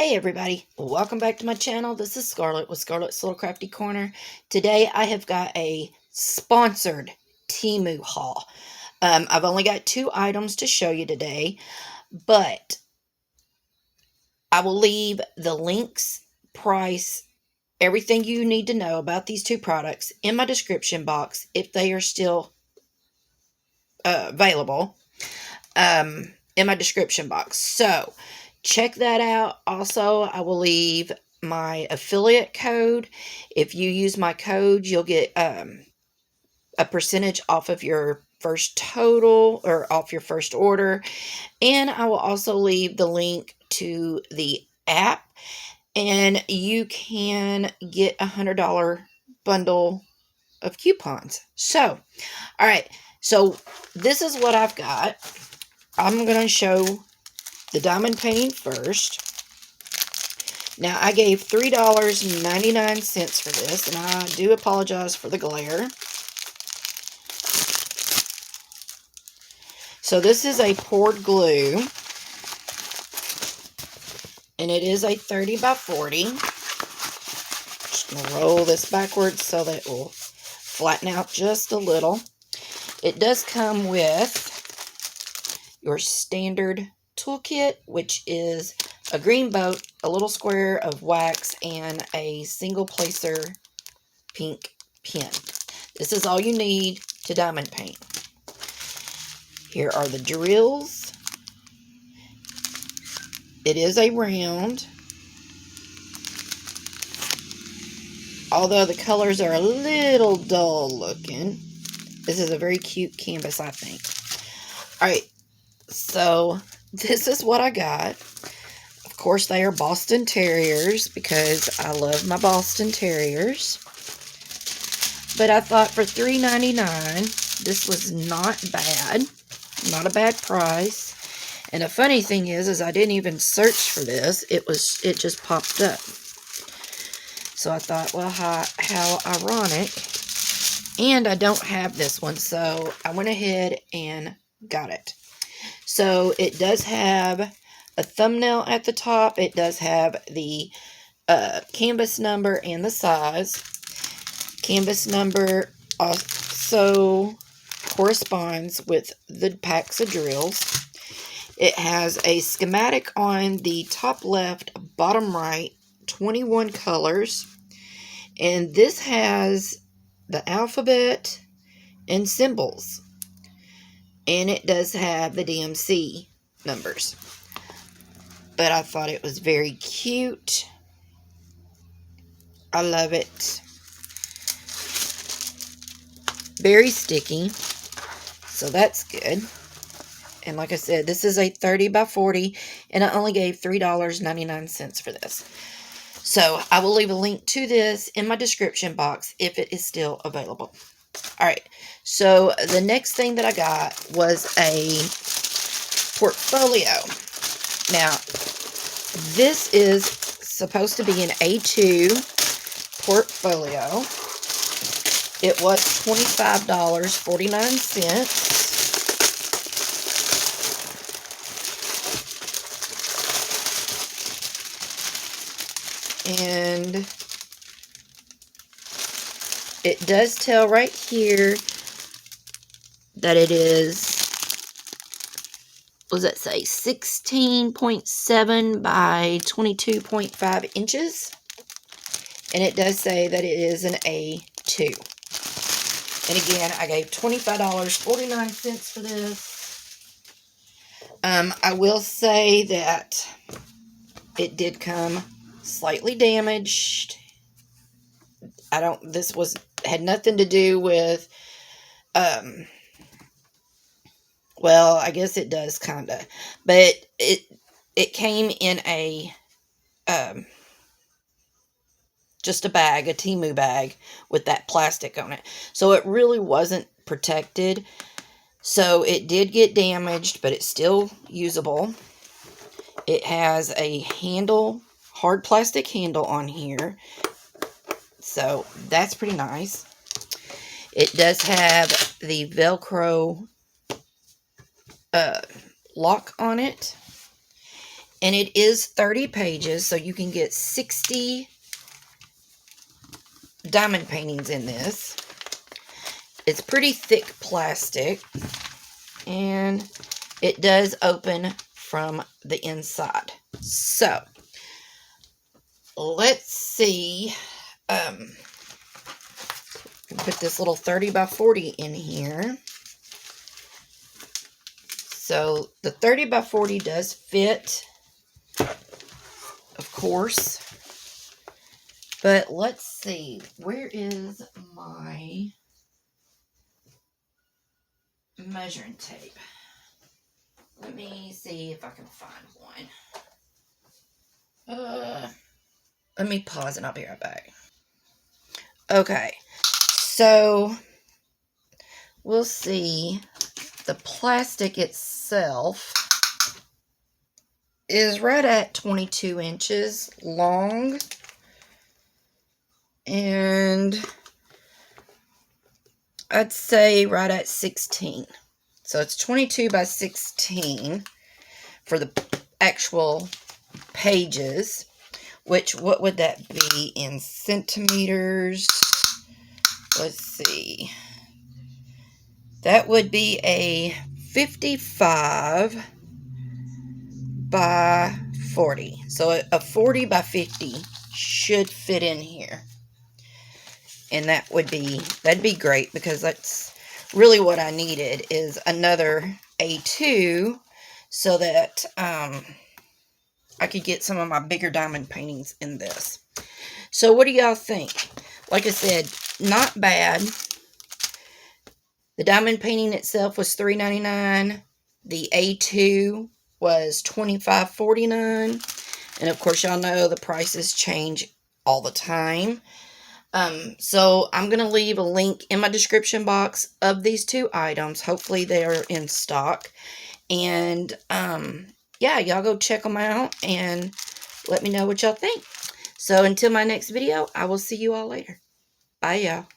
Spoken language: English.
Hey everybody, welcome back to my channel. This is Scarlet with Scarlet's Little Crafty Corner. Today I have got a sponsored Temu haul. I've only got 2 items to show you today, but I will leave the links, price, everything you need to know about these 2 products in my description box if they are still available in my description box. So check that out. Also, I will leave my affiliate code. If you use my code, you'll get a percentage off of your first total or off your first order. And I will also leave the link to the app, and you can get a $100 bundle of coupons. So, all right. So this is what I've got. I'm going to show the diamond painting first. Now, I gave $3.99 for this, and I do apologize for the glare. So this is a poured glue, and it is a 30 by 40. Just going to roll this backwards so that it will flatten out just a little. It does come with your standard toolkit, which is a green boat, a little square of wax, and a single placer pink pen. This is all you need to diamond paint. Here are the drills. It is a round, although the colors are a little dull looking. This is a very cute canvas, I think. Alright, so this is what I got. Of course, they are Boston Terriers because I love my Boston Terriers. But I thought for $3.99, this was not bad. Not a bad price. And the funny thing is I didn't even search for this. It just popped up. So I thought, well, how ironic. And I don't have this one, so I went ahead and got it. So it does have a thumbnail at the top. It does have the canvas number and the size. Canvas number also corresponds with the packs of drills. It has a schematic on the top left, bottom right, 21 colors. And this has the alphabet and symbols. And it does have the DMC numbers. But I thought it was very cute. I love it. Very sticky. So that's good. And like I said, this is a 30 by 40. And I only gave $3.99 for this. So I will leave a link to this in my description box if it is still available. Alright, so the next thing that I got was a portfolio. Now, this is supposed to be an A2 portfolio. It was $25.49. And it does tell right here that it is, what does that say, 16.7 by 22.5 inches. And it does say that it is an A2. And again, I gave $25.49 for this. I will say that it did come slightly damaged. This had nothing to do with, well, I guess it does kind of, but it came in a, just a bag, a Temu bag with that plastic on it. So it really wasn't protected. So it did get damaged, but it's still usable. It has a handle, hard plastic handle on here. So that's pretty nice. It does have the Velcro lock on it. And it is 30 pages, so you can get 60 diamond paintings in this. It's pretty thick plastic, and it does open from the inside. So, let's see. Put this little 30 by 40 in here. So, the 30 by 40 does fit, of course. But let's see. Where is my measuring tape? Let me see if I can find one. Let me pause and I'll be right back. Okay, so we'll see. The plastic itself is right at 22 inches long, and I'd say right at 16. So it's 22 by 16 for the actual pages, which, what would that be in centimeters? Let's see. That would be a 55 by 40. So a 40 by 50 should fit in here. And that'd be great, because that's really what I needed, is another A2 so that I could get some of my bigger diamond paintings in this. So what do y'all think? Like I said, not bad. The diamond painting itself was $3.99. The A2 was $25.49. And of course, y'all know the prices change all the time. So I'm going to leave a link in my description box of these two items. Hopefully they are in stock. And, yeah, y'all go check them out and let me know what y'all think. So until my next video, I will see you all later. Bye, y'all.